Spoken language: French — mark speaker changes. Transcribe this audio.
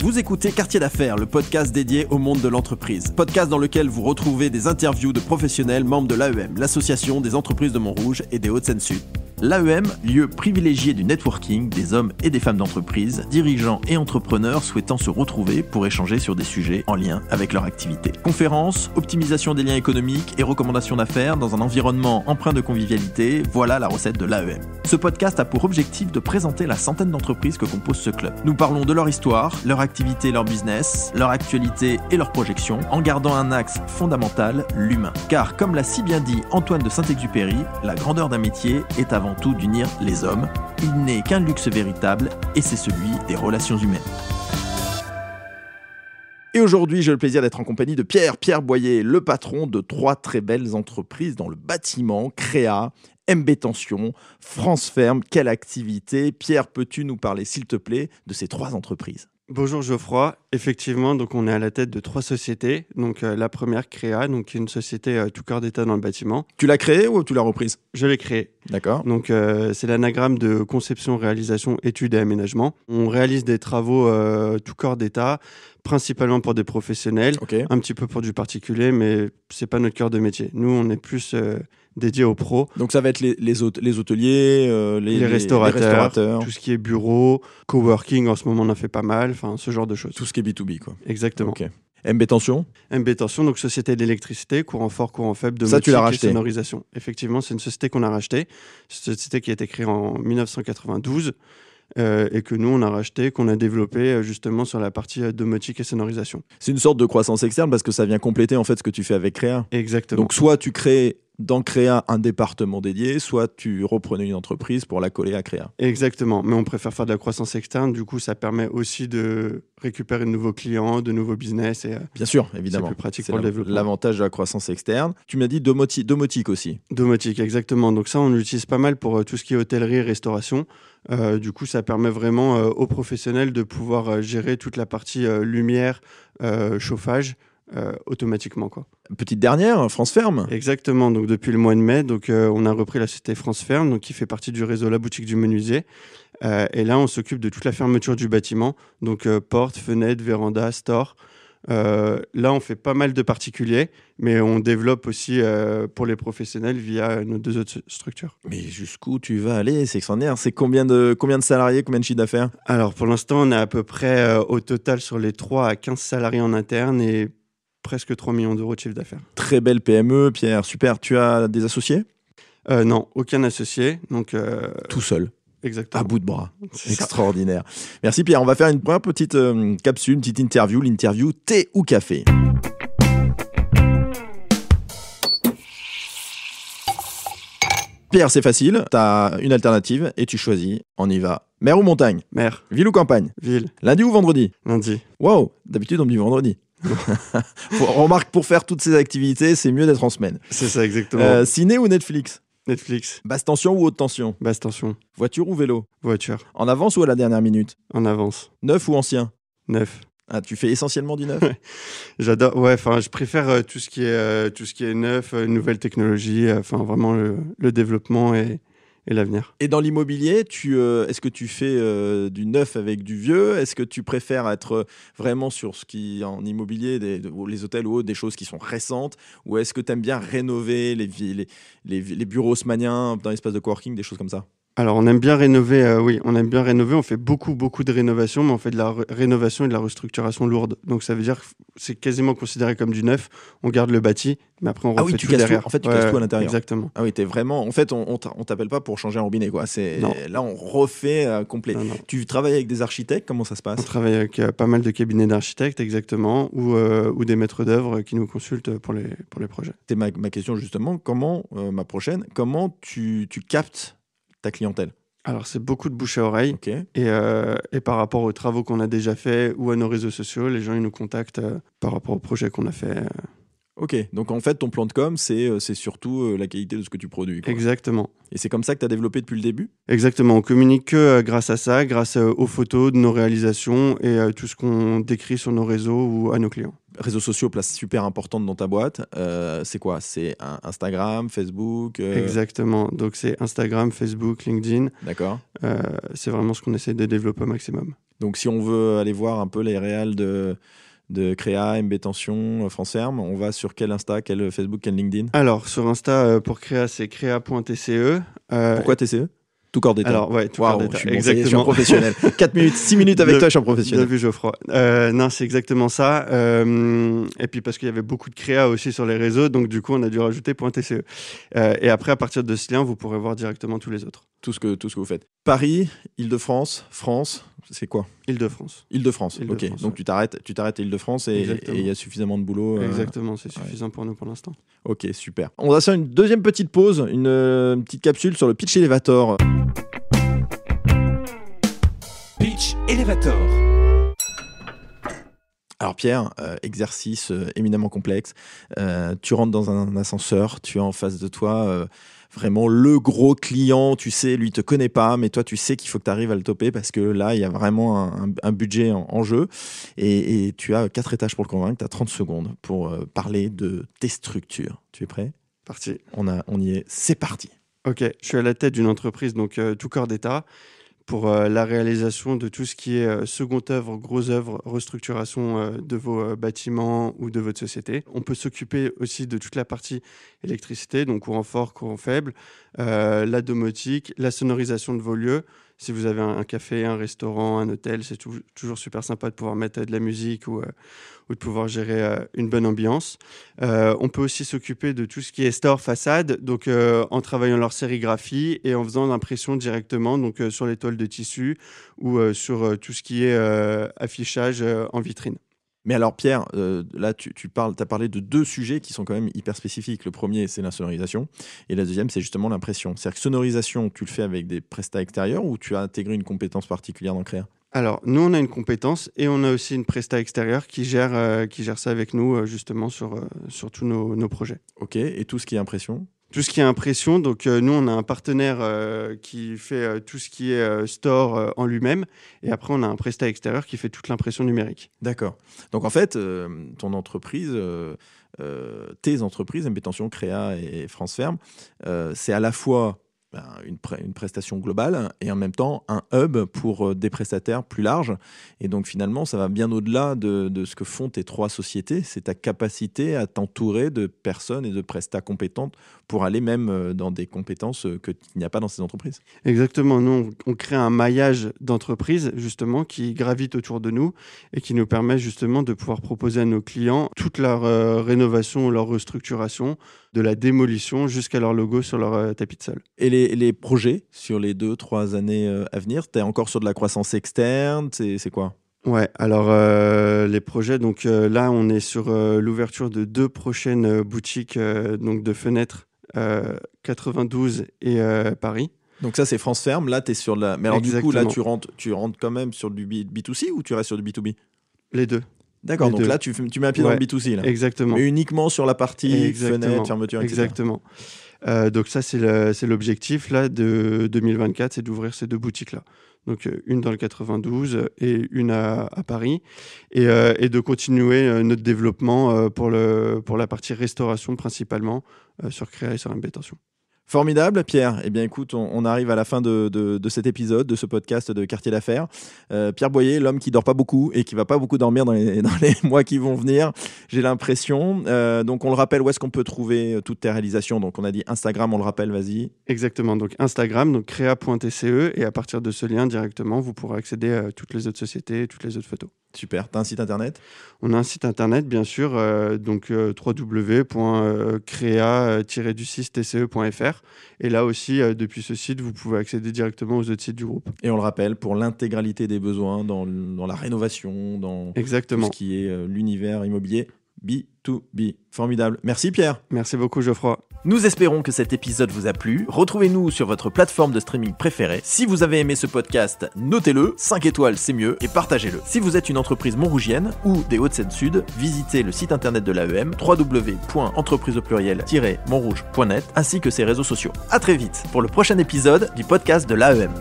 Speaker 1: Vous écoutez Quartier d'affaires, le podcast dédié au monde de l'entreprise. Podcast dans lequel vous retrouvez des interviews de professionnels membres de l'AEM, l'association des entreprises de Montrouge et des Hauts-de-Seine-Sud. L'AEM, lieu privilégié du networking des hommes et des femmes d'entreprise, dirigeants et entrepreneurs souhaitant se retrouver pour échanger sur des sujets en lien avec leur activité. Conférences, optimisation des liens économiques et recommandations d'affaires dans un environnement empreint de convivialité, voilà la recette de l'AEM. Ce podcast a pour objectif de présenter la centaine d'entreprises que compose ce club. Nous parlons de leur histoire, leur activité, leur business, leur actualité et leurs projections, en gardant un axe fondamental, l'humain. Car comme l'a si bien dit Antoine de Saint-Exupéry, la grandeur d'un métier est avant tout d'unir les hommes. Il n'est qu'un luxe véritable et c'est celui des relations humaines. Et aujourd'hui, j'ai le plaisir d'être en compagnie de Pierre Boyer, le patron de 3 très belles entreprises dans le bâtiment, Créa, MB Tension, France Ferme. Quelle activité! Pierre, peux-tu nous parler, s'il te plaît, de ces 3 entreprises?
Speaker 2: Bonjour Geoffroy, effectivement, donc on est à la tête de 3 sociétés. Donc la première, Créa, donc qui est une société tout corps d'état dans le bâtiment.
Speaker 1: Tu l'as créée ou tu l'as reprise?
Speaker 2: Je l'ai créée.
Speaker 1: D'accord.
Speaker 2: Donc c'est l'anagramme de conception, réalisation, études et aménagement. On réalise des travaux tout corps d'état, principalement pour des professionnels, un petit peu pour du particulier, mais c'est pas notre cœur de métier. Nous, on est plus dédié aux pros.
Speaker 1: Donc ça va être les hôteliers, les restaurateurs,
Speaker 2: tout ce qui est bureau, coworking, en ce moment on en fait pas mal, enfin ce genre de choses.
Speaker 1: Tout ce qui est B2B, quoi.
Speaker 2: Exactement.
Speaker 1: Okay. MB Tension,
Speaker 2: donc société d'électricité, courant fort, courant faible,
Speaker 1: ça tu l'as racheté.
Speaker 2: Et sonorisation. Effectivement, c'est une société qu'on a rachetée. C'est une société qui a été créée en 1992 et que nous on a racheté, qu'on a développé justement sur la partie domotique et sonorisation.
Speaker 1: C'est une sorte de croissance externe parce que ça vient compléter en fait ce que tu fais avec Créa.
Speaker 2: Exactement.
Speaker 1: Donc soit tu crées dans Créa un département dédié, soit tu reprenais une entreprise pour la coller à Créa.
Speaker 2: Exactement, mais on préfère faire de la croissance externe, du coup ça permet aussi de récupérer de nouveaux clients, de nouveaux business. Et,
Speaker 1: bien sûr, évidemment.
Speaker 2: C'est plus pratique pour le développement.
Speaker 1: L'avantage de la croissance externe. Tu m'as dit domotique aussi.
Speaker 2: Domotique, exactement. Donc ça on l'utilise pas mal pour tout ce qui est hôtellerie, restauration. Du coup ça permet vraiment aux professionnels de pouvoir gérer toute la partie lumière, chauffage, automatiquement, quoi.
Speaker 1: Petite dernière, France Ferme.
Speaker 2: Exactement, donc depuis le mois de mai, on a repris la société France Ferme, donc qui fait partie du réseau La Boutique du Menuisier. Et là, on s'occupe de toute la fermeture du bâtiment, donc portes, fenêtres, vérandas, stores. Là, on fait pas mal de particuliers, mais on développe aussi pour les professionnels via nos 2 autres structures.
Speaker 1: Mais jusqu'où tu vas aller? C'est extraordinaire. C'est combien de salariés, combien de chiffre d'affaires?
Speaker 2: Alors, pour l'instant, on est à peu près au total sur les 3 à 15 salariés en interne et presque 3 millions d'euros de chiffre d'affaires.
Speaker 1: Très belle PME, Pierre. Super. Tu as des associés?
Speaker 2: Non, aucun associé. Donc,
Speaker 1: tout seul.
Speaker 2: Exactement.
Speaker 1: À bout de bras. C'est extraordinaire. Merci Pierre. On va faire une première petite capsule, une petite interview. L'interview thé ou café? Pierre, c'est facile. Tu as une alternative et tu choisis. On y va. Mer ou montagne?
Speaker 2: Mer.
Speaker 1: Ville ou campagne?
Speaker 2: Ville.
Speaker 1: Lundi ou vendredi?
Speaker 2: Lundi.
Speaker 1: Wow, d'habitude on me dit vendredi. Remarque, pour faire toutes ces activités, c'est mieux d'être en semaine.
Speaker 2: C'est ça, exactement.
Speaker 1: Ciné ou Netflix?
Speaker 2: Netflix.
Speaker 1: Basse tension ou haute tension?
Speaker 2: Basse tension.
Speaker 1: Voiture ou vélo?
Speaker 2: Voiture.
Speaker 1: En avance ou à la dernière minute?
Speaker 2: En avance.
Speaker 1: Neuf ou ancien?
Speaker 2: Neuf.
Speaker 1: Ah, tu fais essentiellement du neuf?
Speaker 2: J'adore. Ouais, enfin, je préfère tout ce qui est neuf, nouvelle technologie, enfin vraiment le développement et l'avenir.
Speaker 1: Et dans l'immobilier, est-ce que tu fais du neuf avec du vieux? Est-ce que tu préfères être vraiment sur ce qui, en immobilier, les hôtels ou autres, des choses qui sont récentes? Ou est-ce que tu aimes bien rénover les bureaux haussmanniens dans l'espace de coworking, des choses comme ça?
Speaker 2: Alors, on aime bien rénover, oui, on aime bien rénover. On fait beaucoup de rénovation, mais on fait de la rénovation et de la restructuration lourde. Donc, ça veut dire que c'est quasiment considéré comme du neuf. On garde le bâti, mais après, on refait tout derrière.
Speaker 1: En fait, tu casses tout à l'intérieur.
Speaker 2: Exactement.
Speaker 1: Ah oui, t'es vraiment... En fait, on t'appelle pas pour changer un robinet, quoi. Là, on refait complet. Non. Tu travailles avec des architectes? Comment ça se passe?
Speaker 2: On travaille avec pas mal de cabinets d'architectes, exactement, ou des maîtres d'œuvre qui nous consultent pour les projets.
Speaker 1: C'est ma question, justement. Comment tu captes ta clientèle?
Speaker 2: Alors, c'est beaucoup de bouche à oreille.
Speaker 1: Okay.
Speaker 2: Et par rapport aux travaux qu'on a déjà faits ou à nos réseaux sociaux, les gens ils nous contactent par rapport au projet qu'on a fait.
Speaker 1: Ok, donc en fait, ton plan de com, c'est surtout la qualité de ce que tu produis, quoi.
Speaker 2: Exactement.
Speaker 1: Et c'est comme ça que tu as développé depuis le début?
Speaker 2: Exactement. On communique que grâce à ça, grâce aux photos de nos réalisations et tout ce qu'on décrit sur nos réseaux ou à nos clients.
Speaker 1: Réseaux sociaux, place super importante dans ta boîte. C'est quoi? C'est Instagram, Facebook
Speaker 2: Exactement. Donc, c'est Instagram, Facebook, LinkedIn.
Speaker 1: D'accord.
Speaker 2: C'est vraiment ce qu'on essaie de développer au maximum.
Speaker 1: Donc, si on veut aller voir un peu les réals de Créa, MB Tension, France Ferme, on va sur quel Insta, quel Facebook, quel LinkedIn?
Speaker 2: Alors, sur Insta, pour Créa, c'est créa.tce.
Speaker 1: Pourquoi TCE? Tout corps d'état.
Speaker 2: Alors, ouais, tout corps d'état.
Speaker 1: Je suis un professionnel. 4 minutes, 6 minutes avec toi, je suis un professionnel.
Speaker 2: Bien vu, Geoffroy. Non, c'est exactement ça. Et puis, parce qu'il y avait beaucoup de créa aussi sur les réseaux, donc du coup, on a dû rajouter .tce. Et après, à partir de ce lien, vous pourrez voir directement tous les autres.
Speaker 1: Tout ce que vous faites. Paris, Île-de-France, France, c'est quoi?
Speaker 2: Île-de-France.
Speaker 1: Île-de-France, ok.
Speaker 2: Île-de-France,
Speaker 1: Donc, tu t'arrêtes à Île-de-France et il y a suffisamment de boulot.
Speaker 2: Exactement, c'est suffisant pour nous pour l'instant.
Speaker 1: Ok, super. On va faire une deuxième petite pause, une petite capsule sur le Pitch Elevator.
Speaker 3: Pitch Elevator.
Speaker 1: Alors Pierre, exercice éminemment complexe. Tu rentres dans un ascenseur, tu as en face de toi vraiment le gros client, tu sais, lui te connaît pas, mais toi tu sais qu'il faut que tu arrives à le toper parce que là il y a vraiment un budget en jeu et tu as 4 étages pour le convaincre, tu as 30 secondes pour parler de tes structures. Tu es prêt?
Speaker 2: Parti.
Speaker 1: On y est, c'est parti.
Speaker 2: Ok, je suis à la tête d'une entreprise, donc tout corps d'État, pour la réalisation de tout ce qui est second œuvre, gros œuvre, restructuration de vos bâtiments ou de votre société. On peut s'occuper aussi de toute la partie électricité, donc courant fort, courant faible, la domotique, la sonorisation de vos lieux. Si vous avez un café, un restaurant, un hôtel, c'est toujours super sympa de pouvoir mettre de la musique ou de pouvoir gérer une bonne ambiance. On peut aussi s'occuper de tout ce qui est store, façade, donc en travaillant leur sérigraphie et en faisant l'impression directement donc, sur les toiles de tissu ou sur tout ce qui est affichage en vitrine.
Speaker 1: Mais alors Pierre, là tu as parlé de 2 sujets qui sont quand même hyper spécifiques. Le premier, c'est la sonorisation et la deuxième, c'est justement l'impression. C'est-à-dire que sonorisation, tu le fais avec des prestats extérieurs ou tu as intégré une compétence particulière dans Créa?
Speaker 2: Alors, nous, on a une compétence et on a aussi une presta extérieure qui gère ça avec nous justement sur tous nos projets.
Speaker 1: Ok, et tout ce qui est impression?
Speaker 2: Tout ce qui est impression, donc nous on a un partenaire qui fait tout ce qui est store en lui-même et après on a un prestat extérieur qui fait toute l'impression numérique.
Speaker 1: D'accord. Donc en fait, ton entreprise, tes entreprises, MB Tension, Créa et France Ferme, c'est à la fois une prestation globale et en même temps un hub pour des prestataires plus larges. Et donc finalement, ça va bien au-delà de ce que font tes 3 sociétés. C'est ta capacité à t'entourer de personnes et de prestats compétentes pour aller même dans des compétences qu'il n'y a pas dans ces entreprises.
Speaker 2: Exactement. Nous, on crée un maillage d'entreprises justement qui gravite autour de nous et qui nous permet justement de pouvoir proposer à nos clients toute leur rénovation, leur restructuration, de la démolition jusqu'à leur logo sur leur tapis de sol.
Speaker 1: Et les projets sur les 2-3 années à venir, tu es encore sur de la croissance externe, c'est quoi?
Speaker 2: Ouais, alors les projets, donc là on est sur l'ouverture de 2 prochaines boutiques donc de fenêtres 92 et Paris.
Speaker 1: Donc ça c'est France Ferme, là tu es sur la... Mais alors
Speaker 2: Exactement.
Speaker 1: Du coup là tu rentres quand même sur du B2C ou tu restes sur du B2B?
Speaker 2: Les deux.
Speaker 1: D'accord,
Speaker 2: Les
Speaker 1: donc
Speaker 2: deux.
Speaker 1: là tu mets un pied dans le B2C là.
Speaker 2: Exactement.
Speaker 1: Mais uniquement sur la partie
Speaker 2: Exactement.
Speaker 1: fenêtre, fermeture, etc.
Speaker 2: Exactement. Donc ça c'est l'objectif là de 2024, c'est d'ouvrir ces 2 boutiques là. Donc une dans le 92 et une à Paris et de continuer notre développement pour la partie restauration principalement sur Créa et sur MB Tension.
Speaker 1: Formidable, Pierre. Eh bien, écoute, on arrive à la fin de cet épisode, de ce podcast de Quartier d'affaires. Pierre Boyer, l'homme qui dort pas beaucoup et qui va pas beaucoup dormir dans les mois qui vont venir, j'ai l'impression. Donc, on le rappelle, où est-ce qu'on peut trouver toutes tes réalisations? Donc, on a dit Instagram, on le rappelle, vas-y.
Speaker 2: Exactement. Donc, Instagram, donc créa.tce et à partir de ce lien directement, vous pourrez accéder à toutes les autres sociétés, toutes les autres photos.
Speaker 1: Super. T'as un site internet?
Speaker 2: On a un site internet, bien sûr, donc www.crea-tce.fr. Et là aussi, depuis ce site, vous pouvez accéder directement aux autres sites du groupe.
Speaker 1: Et on le rappelle, pour l'intégralité des besoins dans la rénovation, dans
Speaker 2: Exactement.
Speaker 1: tout ce qui est l'univers immobilier B2B. Formidable. Merci Pierre.
Speaker 2: Merci beaucoup, Geoffroy.
Speaker 1: Nous espérons que cet épisode vous a plu. Retrouvez-nous sur votre plateforme de streaming préférée. Si vous avez aimé ce podcast, notez-le, 5 étoiles c'est mieux, et partagez-le. Si vous êtes une entreprise montrougienne ou des Hauts-de-Seine-Sud, visitez le site internet de l'AEM, www.entrepriseaupluriel-montrouge.net, ainsi que ses réseaux sociaux. À très vite pour le prochain épisode du podcast de l'AEM.